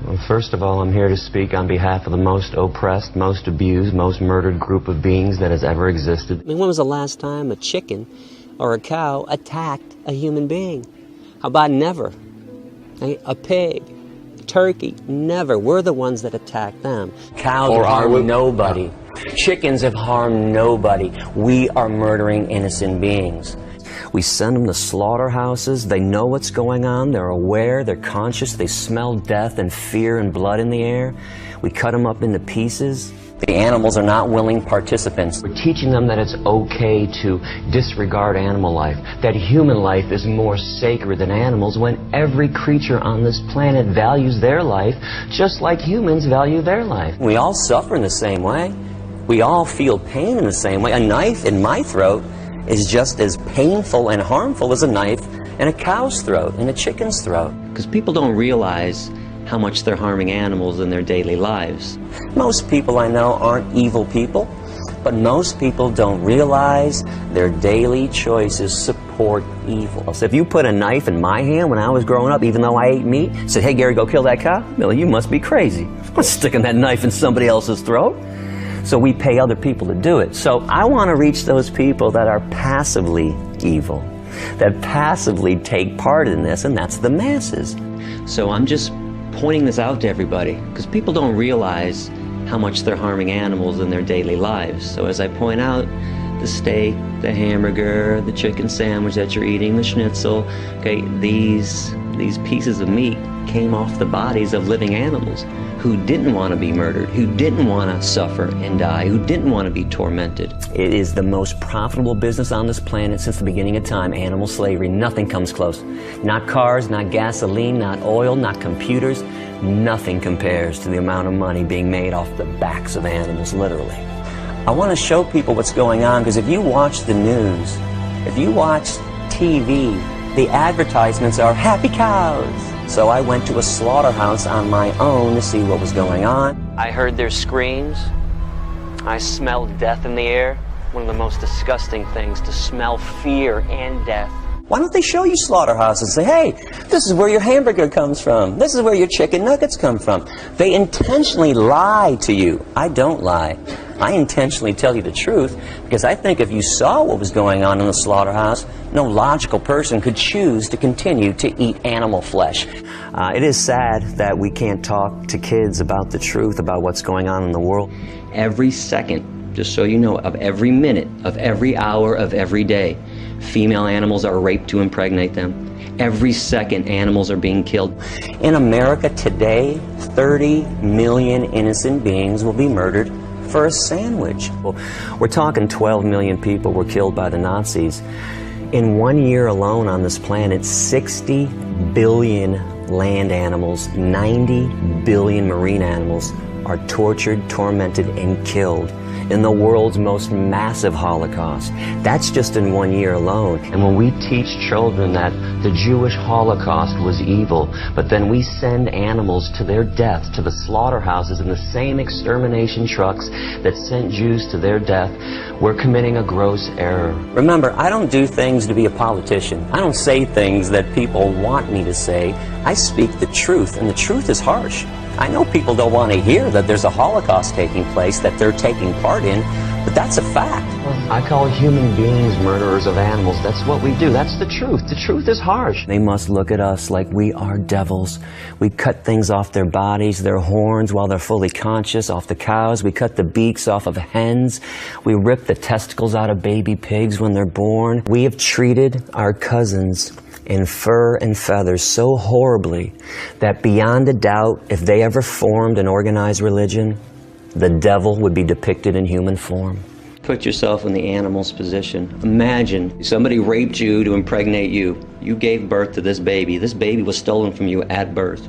Well, first of all, I'm here to speak on behalf of the most oppressed, most abused, most murdered group of beings that has ever existed. I mean, when was the last time a chicken or a cow attacked a human being? How about never? A pig, turkey, never. We're the ones that attack them. Cows have harmed nobody. Chickens have harmed nobody. We are murdering innocent beings. We send them to slaughterhouses. They know what's going on. They're aware. They're conscious. They smell death and fear and blood in the air. We cut them up into pieces. The animals are not willing participants. We're teaching them that it's okay to disregard animal life, that human life is more sacred than animals, when every creature on this planet values their life just like humans value their life. We all suffer in the same way. We all feel pain in the same way. A knife in my throat is just as painful and harmful as a knife in a cow's throat, in a chicken's throat. Because people don't realize how much they're harming animals in their daily lives. Most people I know aren't evil people, but most people don't realize their daily choices support evil. So if you put a knife in my hand when I was growing up, even though I ate meat, said, hey Gary, go kill that cow, Billy, you must be crazy. I'm not sticking that knife in somebody else's throat. So we pay other people to do it. So I want to reach those people that are passively evil, that passively take part in this, and that's the masses. So I'm just pointing this out to everybody, because people don't realize how much they're harming animals in their daily lives. So as I point out, the steak, the hamburger, the chicken sandwich that you're eating, the schnitzel, okay, these pieces of meat came off the bodies of living animals who didn't want to be murdered, who didn't want to suffer and die, who didn't want to be tormented. It is the most profitable business on this planet since the beginning of time, animal slavery. Nothing comes close. Not cars, not gasoline, not oil, not computers. Nothing compares to the amount of money being made off the backs of animals, literally. I want to show people what's going on, because if you watch the news, if you watch TV, the advertisements are happy cows. So I went to a slaughterhouse on my own to see what was going on. I heard their screams. I smelled death in the air. One of the most disgusting things, to smell fear and death. Why don't they show you slaughterhouses and say, hey, this is where your hamburger comes from. This is where your chicken nuggets come from. They intentionally lie to you. I don't lie. I intentionally tell you the truth, because I think if you saw what was going on in the slaughterhouse, no logical person could choose to continue to eat animal flesh. It is sad that we can't talk to kids about the truth about what's going on in the world. Every second, just so you know, of every minute, of every hour, of every day, female animals are raped to impregnate them. Every second, animals are being killed. In America today, 30 million innocent beings will be murdered for a sandwich. Well, we're talking 12 million people were killed by the Nazis. In 1 year alone on this planet, 60 billion land animals, 90 billion marine animals are tortured, tormented, and killed in the world's most massive Holocaust. That's just in 1 year alone. And when we teach children that the Jewish Holocaust was evil, but then we send animals to their death, to the slaughterhouses in the same extermination trucks that sent Jews to their death, we're committing a gross error. Remember, I don't do things to be a politician. I don't say things that people want me to say. I speak the truth, and the truth is harsh. I know people don't want to hear that there's a Holocaust taking place, that they're taking part in, but that's a fact. I call human beings murderers of animals. That's what we do. That's the truth. The truth is harsh. They must look at us like we are devils. We cut things off their bodies, their horns while they're fully conscious, off the cows. We cut the beaks off of hens. We rip the testicles out of baby pigs when they're born. We have treated our cousins in fur and feathers so horribly that beyond a doubt, if they ever formed an organized religion, the devil would be depicted in human form. Put yourself in the animal's position. Imagine somebody raped you to impregnate you. You gave birth to this baby. This baby was stolen from you at birth.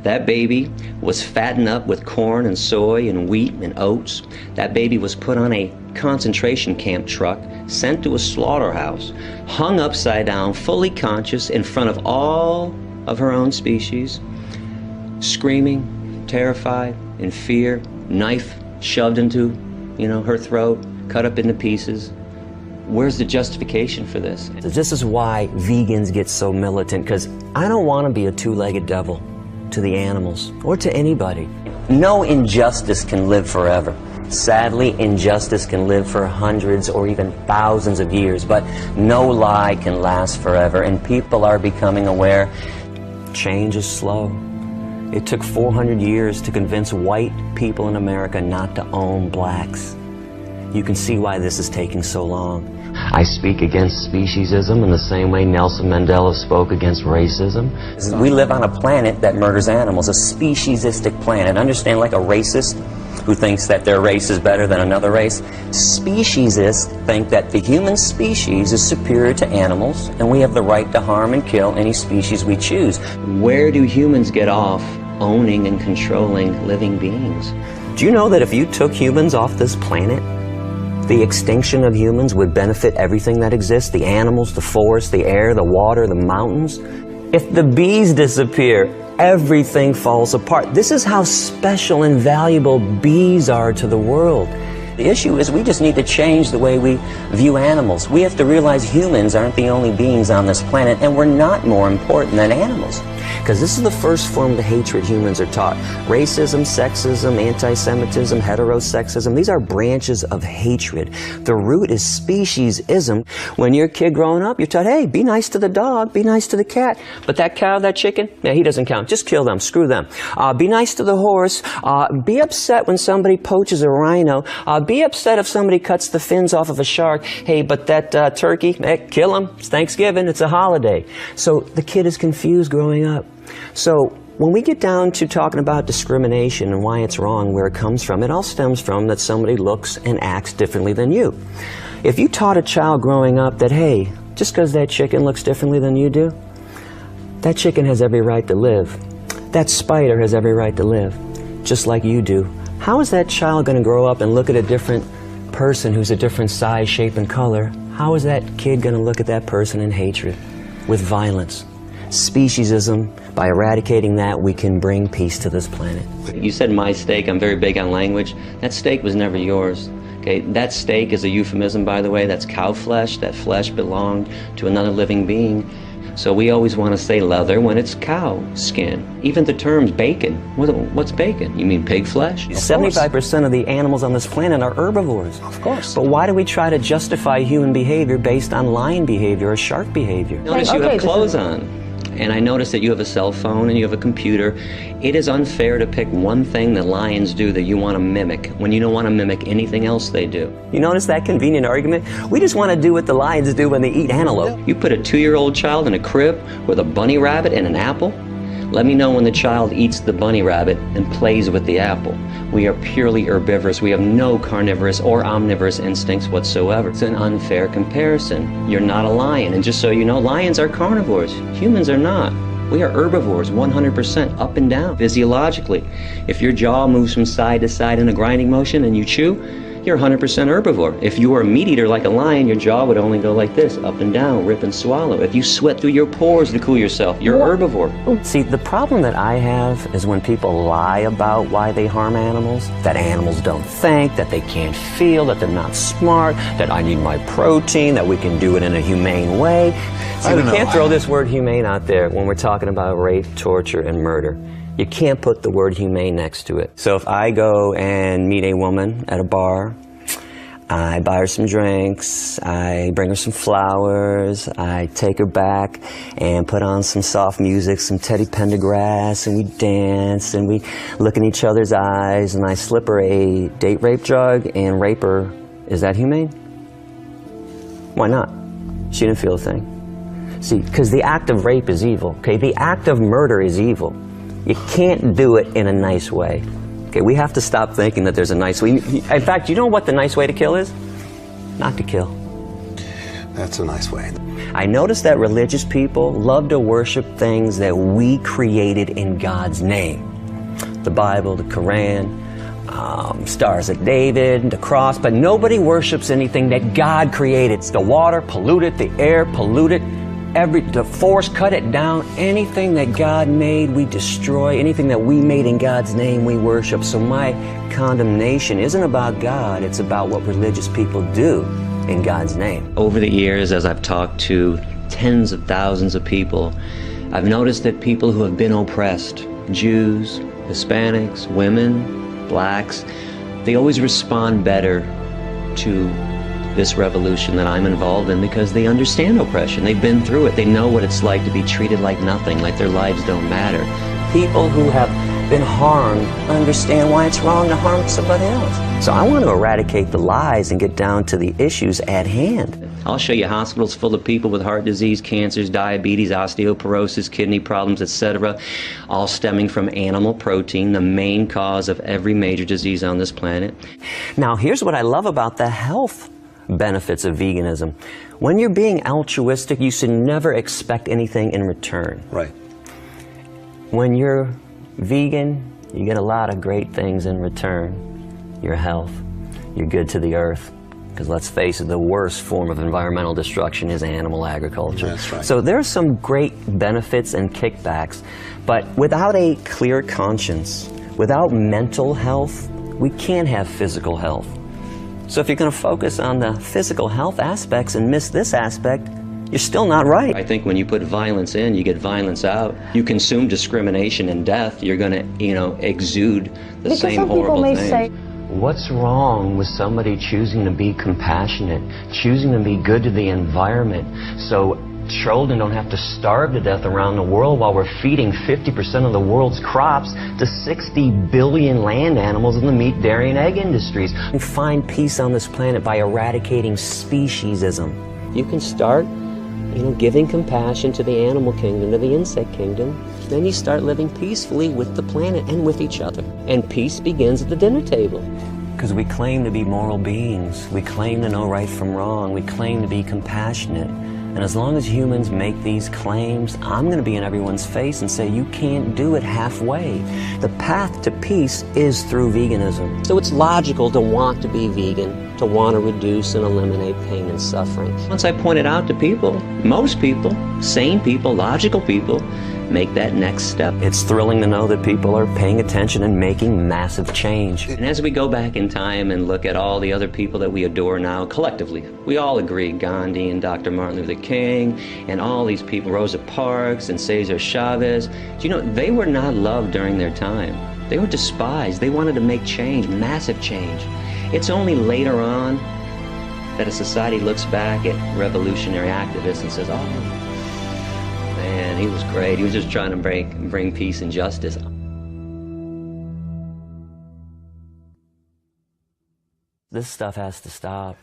That baby was fattened up with corn and soy and wheat and oats. That baby was put on a concentration camp truck, sent to a slaughterhouse, hung upside down, fully conscious in front of all of her own species, screaming, terrified, in fear, knife shoved into, her throat, cut up into pieces. Where's the justification for this? This is why vegans get so militant, because I don't want to be a two-legged devil. to the animals or to anybody. No injustice can live forever. Sadly, injustice can live for hundreds or even thousands of years, but no lie can last forever, and people are becoming aware. Change is slow. It took 400 years to convince white people in America not to own blacks. You can see why this is taking so long. I speak against speciesism in the same way Nelson Mandela spoke against racism. We live on a planet that murders animals, a speciesistic planet. Understand, like a racist who thinks that their race is better than another race, speciesists think that the human species is superior to animals, and we have the right to harm and kill any species we choose. Where do humans get off owning and controlling living beings? Do you know that if you took humans off this planet, the extinction of humans would benefit everything that exists, the animals, the forest, the air, the water, the mountains? If the bees disappear, everything falls apart. This is how special and valuable bees are to the world. The issue is we just need to change the way we view animals. We have to realize humans aren't the only beings on this planet, and we're not more important than animals. Because this is the first form of hatred humans are taught. Racism, sexism, anti-Semitism, heterosexism, these are branches of hatred. The root is speciesism. When you're a kid growing up, you're taught, hey, be nice to the dog, be nice to the cat. But that cow, that chicken, yeah, he doesn't count. Just kill them, screw them. Be nice to the horse. Be upset when somebody poaches a rhino. Be upset if somebody cuts the fins off of a shark. Hey, but that turkey, kill him. It's Thanksgiving, it's a holiday. So the kid is confused growing up. So when we get down to talking about discrimination and why it's wrong, where it comes from, it all stems from that somebody looks and acts differently than you. If you taught a child growing up that, hey, just because that chicken looks differently than you do, that chicken has every right to live. That spider has every right to live, just like you do. How is that child going to grow up and look at a different person who's a different size, shape, and color? How is that kid going to look at that person in hatred, with violence? Speciesism, by eradicating that, we can bring peace to this planet. You said my steak. I'm very big on language. That steak was never yours. Okay, that steak is a euphemism, by the way. That's cow flesh. That flesh belonged to another living being. So we always want to say leather when it's cow skin. Even the terms bacon. What's bacon? You mean pig flesh? 75% of the animals on this planet are herbivores. Of course. But why do we try to justify human behavior based on lion behavior or shark behavior? Notice you have clothes on. And I notice that you have a cell phone and you have a computer. It is unfair to pick one thing that lions do that you want to mimic when you don't want to mimic anything else they do. You notice that convenient argument? We just want to do what the lions do when they eat antelope. You put a 2-year-old child in a crib with a bunny rabbit and an apple. Let me know when the child eats the bunny rabbit and plays with the apple. We are purely herbivorous. We have no carnivorous or omnivorous instincts whatsoever. It's an unfair comparison. You're not a lion, and just so you know, lions are carnivores. Humans are not. We are herbivores, 100% up and down, physiologically. If your jaw moves from side to side in a grinding motion and you chew, you're 100% herbivore. If you were a meat eater like a lion, your jaw would only go like this, up and down, rip and swallow. If you sweat through your pores to cool yourself, you're herbivore. See, the problem that I have is when people lie about why they harm animals, that animals don't think, that they can't feel, that they're not smart, that I need my protein, that we can do it in a humane way. See, we can't throw this word humane out there when we're talking about rape, torture, and murder. You can't put the word humane next to it. So if I go and meet a woman at a bar, I buy her some drinks, I bring her some flowers, I take her back and put on some soft music, some Teddy Pendergrass, and we dance and we look in each other's eyes, and I slip her a date rape drug and rape her. Is that humane? Why not? She didn't feel a thing. See, because the act of rape is evil, okay? The act of murder is evil. You can't do it in a nice way. Okay, we have to stop thinking that there's a nice way. In fact, you know what the nice way to kill is? Not to kill. That's a nice way. I noticed that religious people love to worship things that we created in God's name. The Bible, the Quran, Stars of David, the cross, but nobody worships anything that God created. It's the water, pollute it, the air, pollute it. The forest, cut it down. Anything that God made, we destroy. Anything that we made in God's name, we worship. So my condemnation isn't about God, it's about what religious people do in God's name. Over the years, as I've talked to tens of thousands of people, I've noticed that people who have been oppressed, Jews, Hispanics, women, blacks, they always respond better to this revolution that I'm involved in because they understand oppression. They've been through it. They know what it's like to be treated like nothing, like their lives don't matter. People who have been harmed understand why it's wrong to harm somebody else. So I want to eradicate the lies and get down to the issues at hand. I'll show you hospitals full of people with heart disease, cancers, diabetes, osteoporosis, kidney problems, etc., all stemming from animal protein, the main cause of every major disease on this planet. Now, here's what I love about the health benefits of veganism. When you're being altruistic, you should never expect anything in return. Right. When you're vegan, you get a lot of great things in return. Your health, you're good to the earth. Because let's face it, the worst form of environmental destruction is animal agriculture. That's right. So there's some great benefits and kickbacks, but without a clear conscience, without mental health, we can't have physical health. So if you're going to focus on the physical health aspects and miss this aspect, you're still not right. I think when you put violence in, you get violence out. You consume discrimination and death, you're going to, exude the same horrible things. What's wrong with somebody choosing to be compassionate, choosing to be good to the environment, so children don't have to starve to death around the world while we're feeding 50% of the world's crops to 60 billion land animals in the meat, dairy, and egg industries? And find peace on this planet by eradicating speciesism. You can start, giving compassion to the animal kingdom, to the insect kingdom. Then you start living peacefully with the planet and with each other. And peace begins at the dinner table. Because we claim to be moral beings. We claim to know right from wrong. We claim to be compassionate. And as long as humans make these claims, I'm going to be in everyone's face and say, you can't do it halfway. The path to peace is through veganism. So it's logical to want to be vegan, to want to reduce and eliminate pain and suffering. Once I point it out to people, most people, sane people, logical people, make that next step. It's thrilling to know that people are paying attention and making massive change. And as we go back in time and look at all the other people that we adore now, collectively, we all agree, Gandhi and Dr. Martin Luther King and all these people, Rosa Parks and Cesar Chavez, they were not loved during their time. They were despised. They wanted to make change, massive change. It's only later on that a society looks back at revolutionary activists and says, oh, man, he was great. He was just trying to bring peace and justice. This stuff has to stop.